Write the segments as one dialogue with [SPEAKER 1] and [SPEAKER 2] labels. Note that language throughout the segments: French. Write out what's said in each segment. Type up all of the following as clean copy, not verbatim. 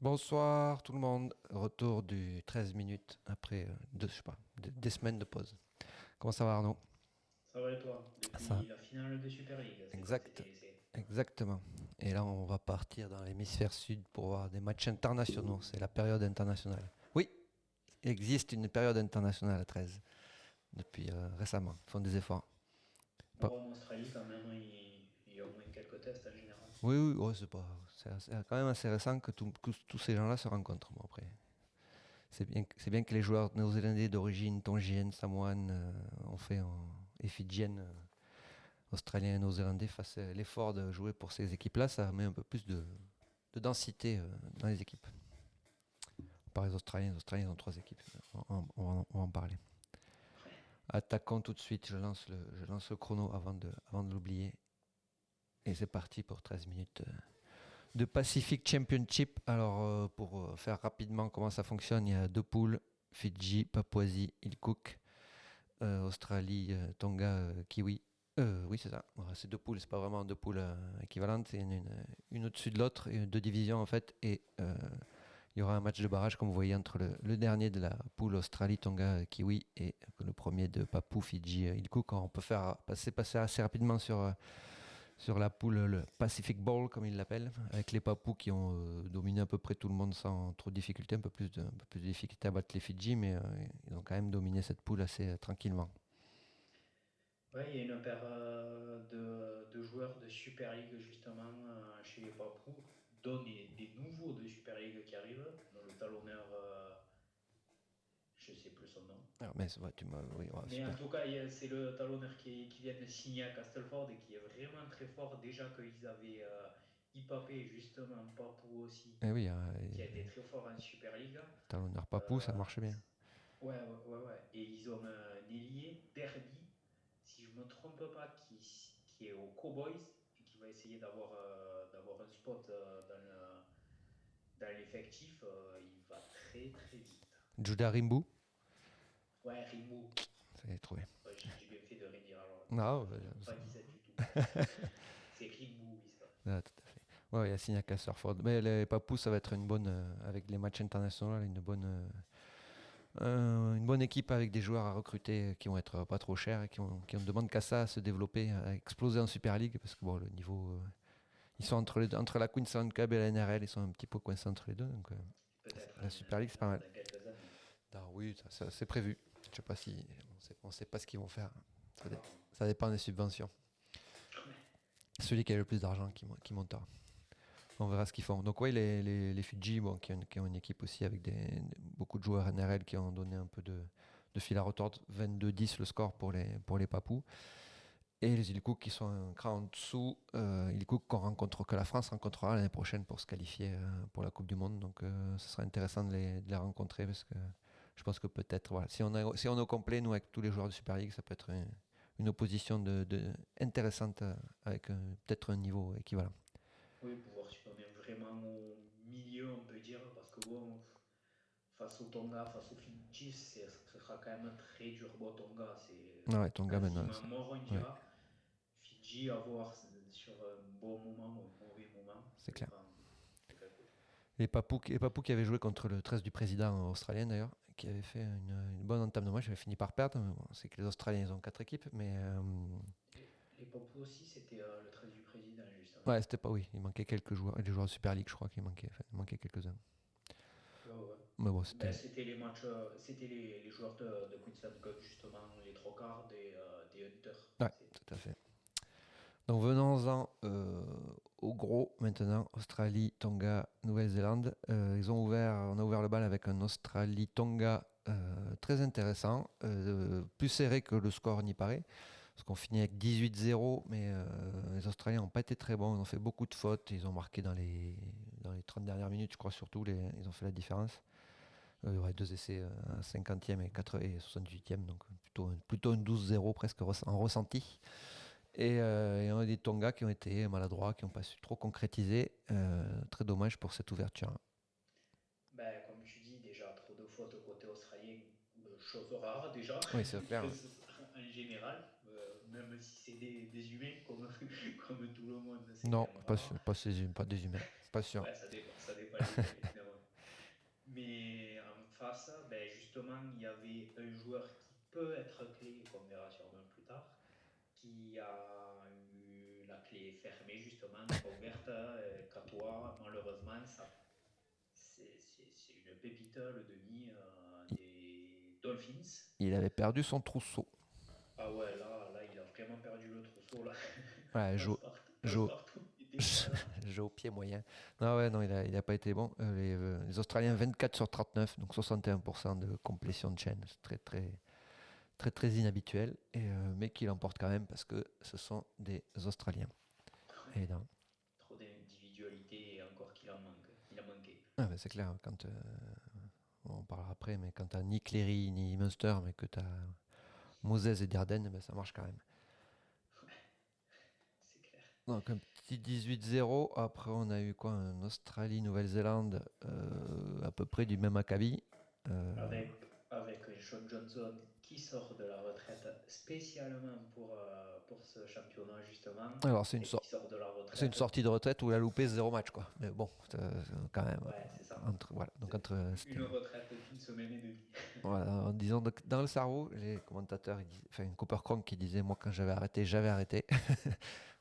[SPEAKER 1] Bonsoir tout le monde, retour du 13 minutes après je sais pas, des semaines de pause. Comment ça va Arnaud?
[SPEAKER 2] Ça va et toi?
[SPEAKER 1] Ça,
[SPEAKER 2] Depuis la finale de Super League, c'est quand
[SPEAKER 1] exact,
[SPEAKER 2] c'était laissé.
[SPEAKER 1] exactement. Et là on va partir dans l'hémisphère sud pour voir des matchs internationaux, c'est la période internationale. Oui, il existe une période internationale à 13 depuis récemment, ils font des efforts. Pas-
[SPEAKER 2] Bon, en Australie, quand même, il y a au moins quelques tests en général.
[SPEAKER 1] Oui, oui, ouais, c'est quand même assez récent que tous ces gens-là se rencontrent. Bon, après, c'est bien que les joueurs néo-zélandais d'origine tongienne, samoane, et fidjienne, australiens et néo-zélandais fassent l'effort de jouer pour ces équipes-là. Ça met un peu plus de densité dans les équipes. Par les Australiens ont trois équipes. On va en parler. Attaquons tout de suite. Je lance le chrono avant de l'oublier. Et c'est parti pour 13 minutes de Pacific Championship. Alors, pour faire rapidement comment ça fonctionne, il y a deux poules: Fidji, Papouasie, Île Cook, Australie, Tonga, Kiwi. Oui, c'est ça. Ouais, c'est deux poules, c'est pas vraiment deux poules équivalentes. C'est une au-dessus de l'autre, et deux divisions en fait. Et il y aura un match de barrage, comme vous voyez, entre le dernier de la poule Australie, Tonga, Kiwi et le premier de Papou, Fidji, Île Cook. On peut passer assez rapidement sur la poule, le Pacific Bowl, comme ils l'appellent, avec les Papous qui ont dominé à peu près tout le monde sans trop de difficultés, un peu plus de difficulté à battre les Fidji, mais ils ont quand même dominé cette poule assez tranquillement.
[SPEAKER 2] Ouais, il y a une paire de joueurs de Super League, justement, chez les Papous, dont des nouveaux de Super League qui arrivent, dans le talonneur, je sais plus son nom.
[SPEAKER 1] Alors, mais ouais, oui, ouais,
[SPEAKER 2] Mais en
[SPEAKER 1] super.
[SPEAKER 2] tout cas, c'est le talonneur qui vient de signer à Castleford et qui est vraiment très fort. Déjà qu'ils avaient Ipapé, justement, Papou aussi,
[SPEAKER 1] Et oui,
[SPEAKER 2] qui a été très fort en Super League.
[SPEAKER 1] talonneur Papou, ça
[SPEAKER 2] Euh,
[SPEAKER 1] marche bien.
[SPEAKER 2] ouais, ouais, ouais, ouais. Et ils ont un ailier, Derby, si je ne me trompe pas, qui est aux Cowboys et qui va essayer d'avoir un spot dans l'effectif. Il va très très vite.
[SPEAKER 1] Judah Rimbu,
[SPEAKER 2] Ouais, Rimou.
[SPEAKER 1] c'est trouvé.
[SPEAKER 2] Ouais, j'ai bien fait de redire alors.
[SPEAKER 1] Non,
[SPEAKER 2] J'aurais pas dit ça du tout. C'est Rimou, oui, ça.
[SPEAKER 1] tout à fait. Ouais, il y a signé à Castleford. Mais les Papous, ça va être une bonne, avec les matchs internationaux, une bonne équipe avec des joueurs à recruter qui vont être pas trop chers et qui ne demandent qu'à ça, à se développer, à exploser en Super League, parce que bon, le niveau, ils sont entre la Queensland Cup et la NRL, ils sont un petit peu coincés entre les deux. Donc
[SPEAKER 2] Peut-être
[SPEAKER 1] la Super League, c'est pas mal.
[SPEAKER 2] dans quelques années.
[SPEAKER 1] Ah oui, ça, c'est prévu. Je sais pas si on sait pas ce qu'ils vont faire. Ça, dé-
[SPEAKER 2] Non.
[SPEAKER 1] ça dépend des subventions. Celui qui a le plus d'argent qui montera. On verra ce qu'ils font. Donc oui, les Fidji, bon, qui ont une équipe aussi avec beaucoup de joueurs NRL qui ont donné un peu de fil à retordre. 22-10 le score pour les Papous. Et les îles Cook qui sont un cran en dessous. Îles Cook que la France rencontrera l'année prochaine pour se qualifier pour la Coupe du Monde. Donc ce sera intéressant de les rencontrer, parce que je pense que peut-être, voilà, si on est au complet, nous, avec tous les joueurs de Super League, ça peut être une opposition intéressante, avec peut-être un niveau équivalent.
[SPEAKER 2] Oui, pour voir si on est vraiment au milieu, on peut dire, parce que bon, face au Tonga, face au Fidji, ce sera quand même très dur. Bon, Tonga, c'est
[SPEAKER 1] Ah ouais, Tonga maintenant,
[SPEAKER 2] quasiment mort, on
[SPEAKER 1] ouais,
[SPEAKER 2] dira. Fidji, à voir sur un bon moment ou un mauvais moment,
[SPEAKER 1] c'est
[SPEAKER 2] ça
[SPEAKER 1] clair.
[SPEAKER 2] dépend de quel côté.
[SPEAKER 1] Les Papous qui avaient joué contre le 13 du président australien d'ailleurs, qui avait fait une bonne entame de match, avait fini par perdre. Bon, c'est que les Australiens, ils ont quatre équipes, mais
[SPEAKER 2] Les Papous aussi, c'était le 13 du président, justement.
[SPEAKER 1] ouais, c'était pas, oui, il manquait quelques joueurs, les joueurs de Super League, je crois qu'il manquait, enfin, il manquait quelques-uns.
[SPEAKER 2] Ouais, ouais.
[SPEAKER 1] Mais bon,
[SPEAKER 2] Ben,
[SPEAKER 1] c'était,
[SPEAKER 2] c'était les matchs, c'était les joueurs de Queensland Cup, justement, les trois quarts des Hunters.
[SPEAKER 1] ouais, tout à fait. Donc venons-en au gros maintenant. Australie, Tonga, Nouvelle-Zélande. On a ouvert le bal avec un Australie-Tonga très intéressant, plus serré que le score n'y paraît. Parce qu'on finit avec 18-0, mais les Australiens n'ont pas été très bons. Ils ont fait beaucoup de fautes. Ils ont marqué dans les 30 dernières minutes, je crois, surtout. Ils ont fait la différence. Ouais, deux essais à 50e et 78e, donc plutôt un 12-0 presque en ressenti. Et on a des Tonga qui ont été maladroits, qui n'ont pas su trop concrétiser. Très dommage pour cette ouverture.
[SPEAKER 2] Ben, comme tu dis, déjà trop de fautes côté australien, chose rare déjà,
[SPEAKER 1] Oui, c'est clair.
[SPEAKER 2] en général, même si c'est des humains comme tout le monde, c'est quand
[SPEAKER 1] Non,
[SPEAKER 2] même
[SPEAKER 1] pas,
[SPEAKER 2] rare.
[SPEAKER 1] pas des humains. Pas sûr.
[SPEAKER 2] Ouais, ça dépend lesquels, évidemment. Mais en face, ben justement, il y avait un joueur qui peut être clé, qu'on verra sûrement plus tard, qui a eu la clé fermée justement, pas ouverte. Catois, malheureusement, c'est une pépite, le demi
[SPEAKER 1] Il,
[SPEAKER 2] des Dolphins.
[SPEAKER 1] il avait perdu son trousseau.
[SPEAKER 2] Ah ouais, là, il a vraiment perdu le trousseau. Là.
[SPEAKER 1] Ouais, Jo-
[SPEAKER 2] Passe-partout, il était pas là.
[SPEAKER 1] Jeu au pied moyen. Non, ouais, non, il a pas été bon. Les Australiens, 24 sur 39, donc 61% de complétion de chaîne. C'est très, très, très, très inhabituel. Mais qui l'emporte quand même parce que ce sont des Australiens.
[SPEAKER 2] Ouais,
[SPEAKER 1] Évidemment.
[SPEAKER 2] trop d'individualité et encore qu'il en manque. Il a manqué.
[SPEAKER 1] Ah, ben, c'est clair, quand, on en parlera après, mais quand t'as ni Cleary ni Munster, mais que t'as Moses et Darden, ben, ça marche quand même.
[SPEAKER 2] C'est clair.
[SPEAKER 1] Donc un petit 18-0. Après, on a eu quoi? Un Australie-Nouvelle-Zélande, à peu près du même acabit. Euh,
[SPEAKER 2] Avec un Sean Johnson qui sort de la retraite spécialement pour ce championnat justement
[SPEAKER 1] alors,
[SPEAKER 2] et qui sort de la
[SPEAKER 1] c'est une
[SPEAKER 2] retraite.
[SPEAKER 1] sortie de retraite où il a loupé 0 match, quoi. Mais bon, quand même.
[SPEAKER 2] Ouais, c'est ça.
[SPEAKER 1] Voilà, donc
[SPEAKER 2] C'est
[SPEAKER 1] entre,
[SPEAKER 2] une retraite d'une semaine et demie.
[SPEAKER 1] voilà, en disant dans le cerveau, les commentateurs, enfin Cooper Cronk qui disait moi quand j'avais arrêté, j'avais arrêté.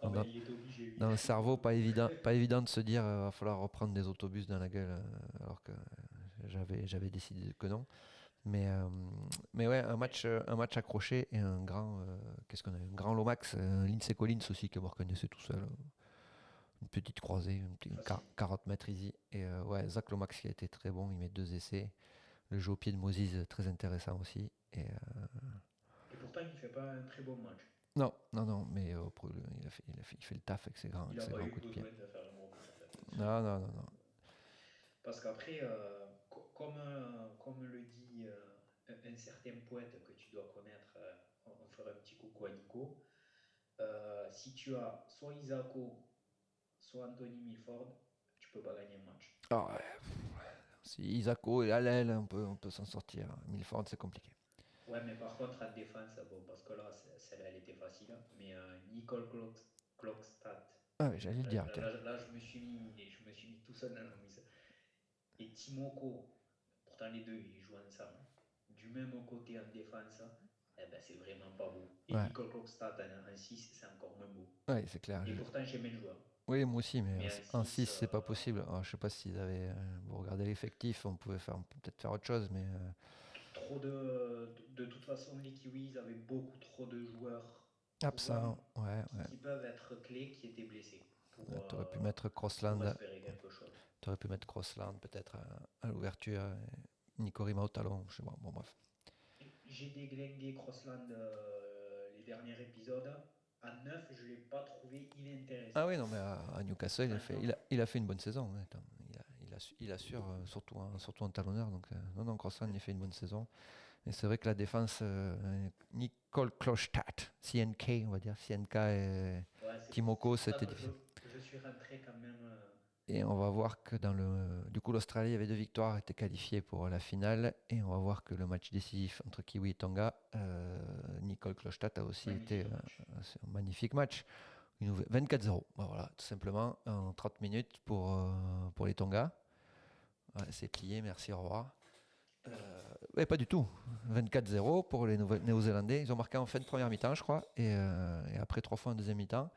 [SPEAKER 2] Ah
[SPEAKER 1] Donc,
[SPEAKER 2] ben il est obligé lui.
[SPEAKER 1] dans le cerveau, pas évident de se dire va falloir reprendre des autobus dans la gueule, alors que j'avais décidé que non. Mais, euh, mais ouais, un match accroché et un grand, qu'est-ce qu'on a eu? Un grand Lomax, Lindsay Collins aussi que vous reconnaissez tout seul. Une petite croisée,
[SPEAKER 2] Facile.
[SPEAKER 1] 40 mètres easy. Et ouais, Zach Lomax qui a été très bon, il met 2 essais. Le jeu au pied de Moses, très intéressant aussi.
[SPEAKER 2] Et pourtant il fait pas un très bon match.
[SPEAKER 1] Non, non, non, mais il fait le taf
[SPEAKER 2] Il
[SPEAKER 1] avec
[SPEAKER 2] n'a
[SPEAKER 1] ses
[SPEAKER 2] pas
[SPEAKER 1] grands
[SPEAKER 2] eu
[SPEAKER 1] coups de pied.
[SPEAKER 2] besoin de faire un gros match en fait.
[SPEAKER 1] Non, non, non, non.
[SPEAKER 2] Parce qu'après, comme le dit un certain poète que tu dois connaître, on fera un petit coucou à Nico. Si tu as soit Isako, soit Anthony Milford, tu peux pas gagner un match.
[SPEAKER 1] Ah ouais, si Isako est à l'aile, on peut s'en sortir. Milford, c'est compliqué.
[SPEAKER 2] Ouais, mais par contre, en défense, bon, parce que là, celle-là, elle était facile, mais Nicole Klokstad,
[SPEAKER 1] Ah oui, j'allais le dire, tiens.
[SPEAKER 2] là, je me suis mis tout seul dans la mise. Et Timoko, pourtant les deux, ils jouent ensemble. Du même côté en défense, eh ben, c'est vraiment pas beau. Et
[SPEAKER 1] Ouais,
[SPEAKER 2] Nicole Klokstad en 6, c'est encore moins beau.
[SPEAKER 1] ouais, c'est clair.
[SPEAKER 2] Et pourtant, j'aimais le joueur.
[SPEAKER 1] Oui, moi aussi, mais
[SPEAKER 2] Mais en
[SPEAKER 1] en
[SPEAKER 2] 6,
[SPEAKER 1] 6, c'est pas possible. Alors, je sais pas s'ils avaient. Vous regardez l'effectif, on peut peut-être faire autre chose, mais.
[SPEAKER 2] trop de toute façon, les Kiwis avaient beaucoup trop de joueurs
[SPEAKER 1] Absent, ouais, ouais.
[SPEAKER 2] qui peuvent être clés qui étaient blessés
[SPEAKER 1] T'aurais pu mettre
[SPEAKER 2] pour
[SPEAKER 1] Crossland.
[SPEAKER 2] espérer quelque chose.
[SPEAKER 1] T'aurais pu mettre Crossland peut-être à l'ouverture. Nico Rima au talon, je sais pas. Bon, bref.
[SPEAKER 2] J'ai déglingué Crossland les derniers épisodes. À 9, je ne l'ai pas trouvé
[SPEAKER 1] Ah
[SPEAKER 2] inintéressant.
[SPEAKER 1] oui, non, mais à Newcastle,
[SPEAKER 2] Franchement,
[SPEAKER 1] il a fait une bonne saison. Ouais, attends, il assure, surtout en talonneur. Donc, non, non, Crossland, il fait une bonne saison. Et c'est vrai que la défense, Nicole Klostadt, CNK, on va dire, CNK et
[SPEAKER 2] ouais, c'est
[SPEAKER 1] Timoko,
[SPEAKER 2] pour ça
[SPEAKER 1] c'était
[SPEAKER 2] que
[SPEAKER 1] difficile.
[SPEAKER 2] je suis rentré quand même.
[SPEAKER 1] Et on va voir que du coup, l'Australie avait 2 victoires, était qualifiée pour la finale. Et on va voir que le match décisif entre Kiwi et Tonga, Nicole Klostadt a aussi été
[SPEAKER 2] Magnifique match.
[SPEAKER 1] un magnifique match. 24-0, voilà, tout simplement, en 30 minutes pour les Tonga. Ouais, c'est plié, merci, au revoir. Ouais, pas du tout. 24-0 pour les Néo-Zélandais. Ils ont marqué en fin de première mi-temps, je crois. Et après 3 fois en deuxième mi-temps.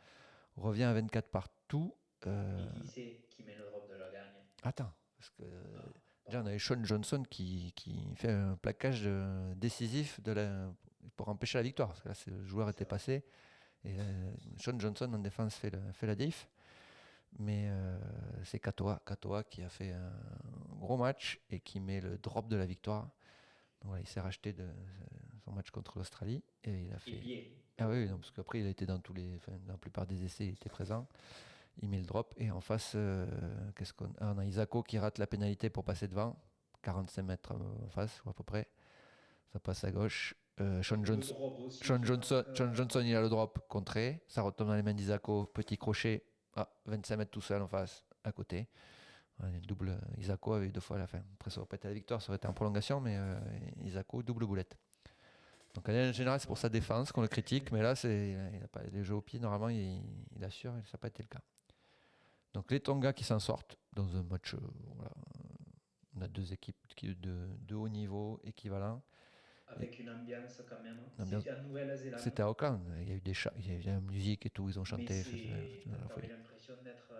[SPEAKER 1] On revient à 24 partout.
[SPEAKER 2] Et qui c'est qui met le drop de la gagne?
[SPEAKER 1] Attends, parce que
[SPEAKER 2] Ah,
[SPEAKER 1] déjà on
[SPEAKER 2] pardon.
[SPEAKER 1] avait Sean Johnson qui fait un plaquage décisif pour empêcher la victoire. Parce que là, le joueur était
[SPEAKER 2] C'est vrai.
[SPEAKER 1] passé. Et Sean Johnson en défense fait la diff. Mais c'est Katoa qui a fait un gros match et qui met le drop de la victoire. Donc voilà, il s'est racheté de son match contre l'Australie et il a
[SPEAKER 2] Et
[SPEAKER 1] fait.
[SPEAKER 2] bien,
[SPEAKER 1] Ah
[SPEAKER 2] pour le
[SPEAKER 1] oui, non,
[SPEAKER 2] coup.
[SPEAKER 1] parce qu'après il a été enfin, dans la plupart des essais, il était présent. Il met le drop et en face, qu'est-ce qu'on a? On a Isako qui rate la pénalité pour passer devant, 45 mètres en face ou à peu près. Ça passe à gauche.
[SPEAKER 2] Le drop aussi qui marque.
[SPEAKER 1] Sean Johnson, il a le drop contré. Ça retombe dans les mains d'Isako. Petit crochet. 25 mètres tout seul en face, à côté. Ouais, double Isako avait eu 2 fois à la fin. Après, ça aurait pas été la victoire, ça aurait été en prolongation, mais Isako, double boulette. Donc, en général, c'est pour sa défense qu'on le critique, mais là, il a pas, les jeux au pied, normalement, il assure, et ça n'a pas été le cas. Donc, les Tonga qui s'en sortent dans un match voilà, On a deux équipes de haut niveau équivalent. Et
[SPEAKER 2] Avec une ambiance quand même.
[SPEAKER 1] l'ambiance-
[SPEAKER 2] C'était en Nouvelle-Zélande,
[SPEAKER 1] C'était à Auckland. Il y a eu des chats, il y a eu de la musique et tout. Ils ont
[SPEAKER 2] mais
[SPEAKER 1] chanté. C'était la
[SPEAKER 2] t'avais
[SPEAKER 1] folie.
[SPEAKER 2] l'impression d'être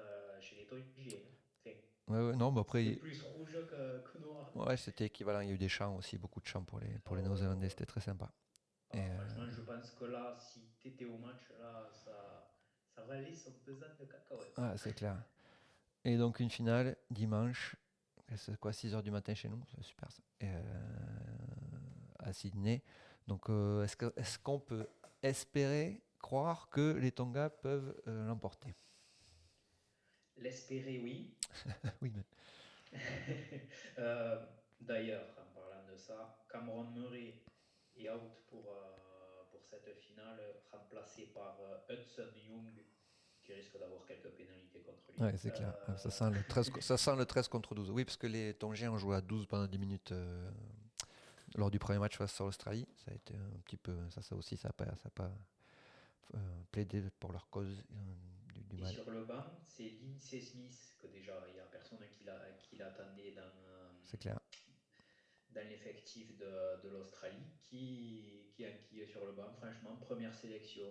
[SPEAKER 2] chez les Tongiens, hein. Enfin,
[SPEAKER 1] Ouais, ouais, non, mais
[SPEAKER 2] c'était
[SPEAKER 1] après,
[SPEAKER 2] plus rouge que noir.
[SPEAKER 1] ouais, c'était équivalent. Il y a eu des chants aussi, beaucoup de chants pour
[SPEAKER 2] Ah
[SPEAKER 1] les
[SPEAKER 2] ouais, ouais,
[SPEAKER 1] Néo-Zélandais.
[SPEAKER 2] ouais.
[SPEAKER 1] C'était très sympa. Et
[SPEAKER 2] Ah, franchement, je pense que là, si t'étais au match, là, ça valait son pesant de cacahuètes.
[SPEAKER 1] c'est clair. Et donc une finale dimanche, c'est quoi, 6 heures du matin chez nous, c'est super ça. Et, à Sydney. Donc est-ce qu'on peut espérer, croire que les Tonga peuvent l'emporter?
[SPEAKER 2] L'espérer, oui.
[SPEAKER 1] Oui, mais
[SPEAKER 2] Euh, D'ailleurs, en parlant de ça, Cameron Murray est out pour cette finale, remplacé par Hudson Young, qui risque d'avoir quelques pénalités contre lui.
[SPEAKER 1] ouais, c'est clair. Ça sent le 13, ça sent le 13 contre 12. Oui, parce que les Tongiens ont joué à 12 pendant 10 minutes lors du premier match face à l'Australie. Ça a été un petit peu, ça aussi, ça a pas plaidé pour leur cause du
[SPEAKER 2] Et
[SPEAKER 1] mal.
[SPEAKER 2] sur le banc, c'est Lindsay Smith, que déjà, il n'y a personne qui l'attendait
[SPEAKER 1] C'est clair.
[SPEAKER 2] dans l'effectif de l'Australie, qui est sur le banc. Franchement, première sélection,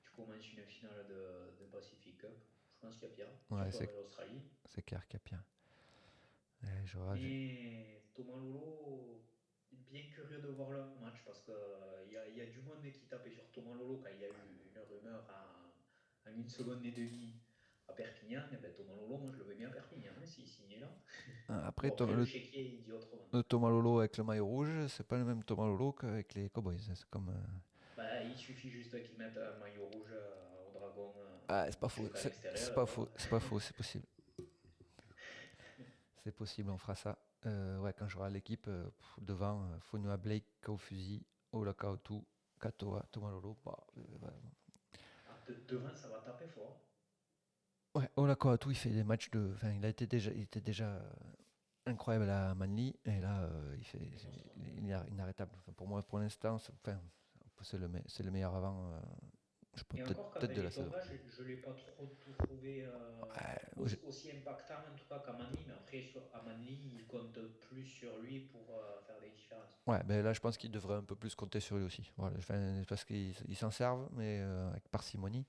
[SPEAKER 2] tu commences une finale de Pacific Cup. Je pense qu'il y a pire,
[SPEAKER 1] Ouais,
[SPEAKER 2] surtout avec l'Australie.
[SPEAKER 1] c'est clair qu'il y a pire.
[SPEAKER 2] Mais Thomas Lolo, bien curieux de voir le match parce qu'il y a du monde qui tapait sur Thomas Lolo quand il y a eu une rumeur en une seconde et demie à Perpignan. Et ben, Thomas Lolo, moi je le veux bien à Perpignan, hein, s'il signait là.
[SPEAKER 1] Après,
[SPEAKER 2] Bon, après, le chéquier, il dit autrement.
[SPEAKER 1] le Thomas Lolo avec le maillot rouge, c'est pas le même Thomas Lolo qu'avec les Cowboys. C'est comme.
[SPEAKER 2] Bah, il suffit juste qu'ils mettent un maillot rouge au dragon
[SPEAKER 1] Ah, c'est pas faux.
[SPEAKER 2] jusqu'à
[SPEAKER 1] C'est
[SPEAKER 2] l'extérieur et
[SPEAKER 1] pas
[SPEAKER 2] voilà.
[SPEAKER 1] faux. C'est pas faux. C'est possible. C'est possible. On fera ça. Ouais, quand j'aurai l'équipe devant, Fonua Blake, Kaufusi, Olaka Otu, Katoa, Thomas Lolo. Bah, ouais.
[SPEAKER 2] Ah, devant, ça va taper fort.
[SPEAKER 1] Ouais, Olaka Otu, il fait des matchs de. Enfin, il était déjà incroyable à Manly. Et là, il est inarrêtable. Enfin, pour moi, pour l'instant, c'est le meilleur avant. Je sais pas,
[SPEAKER 2] Et encore
[SPEAKER 1] peut-être
[SPEAKER 2] qu'avec
[SPEAKER 1] de la
[SPEAKER 2] les
[SPEAKER 1] saison.
[SPEAKER 2] Tonga, je ne l'ai pas trop trouvé
[SPEAKER 1] Ouais,
[SPEAKER 2] aussi impactant en tout cas qu'à Manly, mais après à Manly, il compte plus sur lui pour faire des différences.
[SPEAKER 1] ouais, ben là, je pense qu'il devrait un peu plus compter sur lui aussi. Voilà, enfin, parce qu'ils s'en servent, mais avec parcimonie.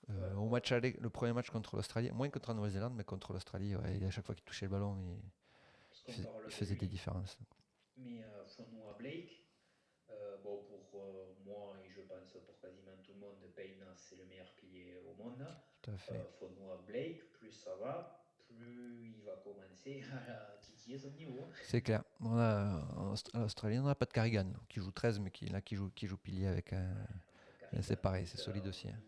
[SPEAKER 2] Ouais,
[SPEAKER 1] Au
[SPEAKER 2] ouais.
[SPEAKER 1] match aller, le premier match contre l'Australie, moins contre la Nouvelle-Zélande, mais contre l'Australie, ouais, à chaque fois qu'il touchait le ballon,
[SPEAKER 2] Parce
[SPEAKER 1] il
[SPEAKER 2] qu'on
[SPEAKER 1] faisait, il
[SPEAKER 2] parle de
[SPEAKER 1] faisait des
[SPEAKER 2] lui,
[SPEAKER 1] différences.
[SPEAKER 2] mais Fonua Blake, bon, pour moi et je pense pour quasiment tout le monde, Payna c'est le meilleur pilier au monde.
[SPEAKER 1] Tout à fait.
[SPEAKER 2] Fonua Blake, plus ça va, plus il va commencer à titiller son niveau, hein.
[SPEAKER 1] C'est clair. À l'Australie, on n'a pas de Carrigan, qui joue 13, mais qui joue pilier avec un.
[SPEAKER 2] Ouais,
[SPEAKER 1] C'est
[SPEAKER 2] Carrigan,
[SPEAKER 1] pareil, c'est solide aussi, hein.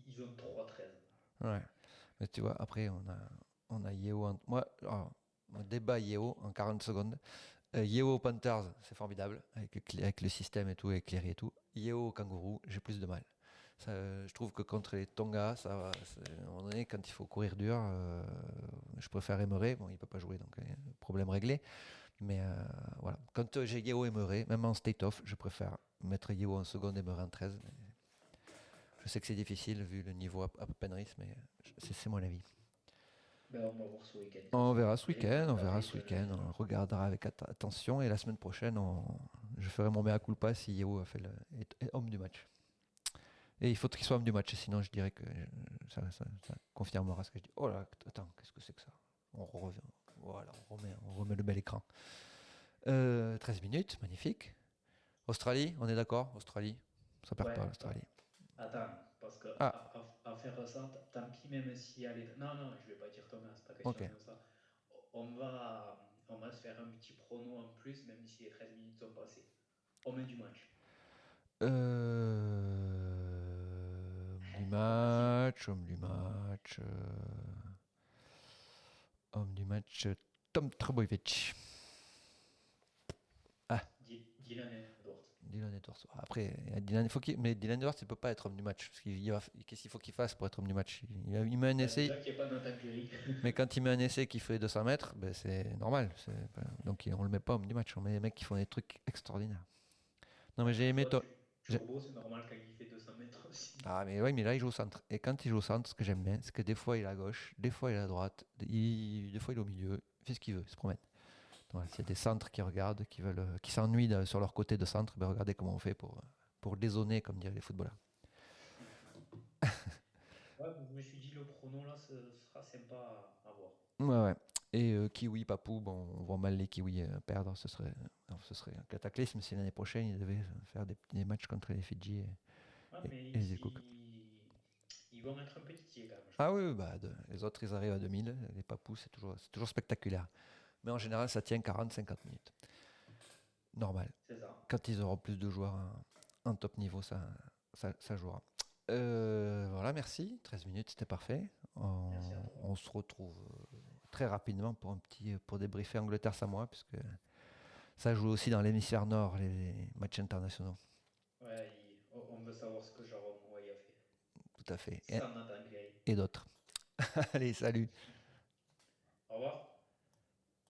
[SPEAKER 2] ils ont 3-13.
[SPEAKER 1] Ouais. Mais tu vois, après, on a Yeo. On débat Yeo en 40 secondes. Yeo Panthers, c'est formidable, avec le système et tout, avec Cléry et tout. Yeo Kangourou, j'ai plus de mal. Ça, je trouve que contre les Tonga, ça va. À un moment donné, quand il faut courir dur, je préfère Emery. Bon, il peut pas jouer, donc problème réglé. Mais voilà. Quand j'ai Yeo Emery, même en state-off, je préfère mettre Yeo en seconde et Emery en 13. Je sais que c'est difficile vu le niveau à Penrith, mais c'est mon avis.
[SPEAKER 2] Ben, on va voir ce week-end, de toute
[SPEAKER 1] On
[SPEAKER 2] façon.
[SPEAKER 1] verra ce week-end, on verra ce
[SPEAKER 2] D'avril,
[SPEAKER 1] week-end, on regardera avec attention et la semaine prochaine, je ferai mon mea culpa si Yeo est homme du match. Et il faut qu'il soit homme du match, sinon je dirais que ça confirmera ce que je dis. Oh là, attends, qu'est-ce que c'est que ça? On revient, voilà, on remet le bel écran. 13 minutes, magnifique. Australie, on est d'accord? Australie, ça perd
[SPEAKER 2] ouais,
[SPEAKER 1] pas l'Australie.
[SPEAKER 2] attends, parce que
[SPEAKER 1] Ah,
[SPEAKER 2] à faire ça, tant pis, même si elle est. Non, non, je vais pas dire Thomas, c'est pas
[SPEAKER 1] ok.
[SPEAKER 2] question de ça. On va se faire un petit prono en plus, même si les 13 minutes sont passées. Homme du match.
[SPEAKER 1] Homme du
[SPEAKER 2] Pas facile.
[SPEAKER 1] match, homme du match. Homme du match, Tom Trbojevic. Ah,
[SPEAKER 2] Dylan Edwards.
[SPEAKER 1] Dylan Edwards. Après, mais Dylan Edwards, il peut pas être homme du match. Qu'est-ce qu'il faut qu'il fasse pour être homme du match? Il met un
[SPEAKER 2] Bah,
[SPEAKER 1] essai,
[SPEAKER 2] déjà qu'il n'y a pas Nathan Cleary.
[SPEAKER 1] mais quand il met un essai qui fait 200 mètres, ben c'est normal. Donc on le met pas homme du match. On met des mecs qui font des trucs extraordinaires. Non,
[SPEAKER 2] À
[SPEAKER 1] mais j'ai
[SPEAKER 2] chaque
[SPEAKER 1] aimé
[SPEAKER 2] fois,
[SPEAKER 1] toi.
[SPEAKER 2] Turbo, c'est normal quand il fait 200 mètres aussi.
[SPEAKER 1] Ah, mais oui, mais là, il joue au centre. Et quand il joue au centre, ce que j'aime bien, c'est que des fois, il est à gauche, des fois, il est à droite, des fois, il est au milieu. Il fait ce qu'il veut, il se promène. Ouais, s'il y a des centres qui regardent, qui s'ennuient sur leur côté de centre, ben regardez comment on fait pour dézoner, comme diraient les footballeurs.
[SPEAKER 2] Mhm. Ouais, donc je me suis dit, le pronom là, ce sera sympa à voir.
[SPEAKER 1] Ouais, ouais. Et Kiwi, Papou, bon, on voit mal les Kiwis perdre. Ce serait un cataclysme si l'année prochaine ils devaient faire des matchs contre les Fidji
[SPEAKER 2] Ah,
[SPEAKER 1] et,
[SPEAKER 2] mais
[SPEAKER 1] et les îles Cook.
[SPEAKER 2] ils vont être un petit pied quand même, je
[SPEAKER 1] Ah oui,
[SPEAKER 2] pense.
[SPEAKER 1] oui, bah, les autres ils arrivent à 2000, les Papous c'est toujours spectaculaire. Mais en général ça tient 40-50 minutes. Normal.
[SPEAKER 2] C'est ça.
[SPEAKER 1] Quand ils auront plus de joueurs en top niveau, ça jouera. Voilà, merci. 13 minutes, c'était parfait.
[SPEAKER 2] Merci à toi.
[SPEAKER 1] On se retrouve très rapidement pour débriefer Angleterre-Samoa, puisque ça joue aussi dans l'hémisphère nord, les matchs internationaux.
[SPEAKER 2] Ouais, on veut savoir ce que Jérôme Roy a fait.
[SPEAKER 1] Tout à fait. Et,
[SPEAKER 2] Sans Nathan Gray.
[SPEAKER 1] et d'autres. Allez, salut.
[SPEAKER 2] Au revoir.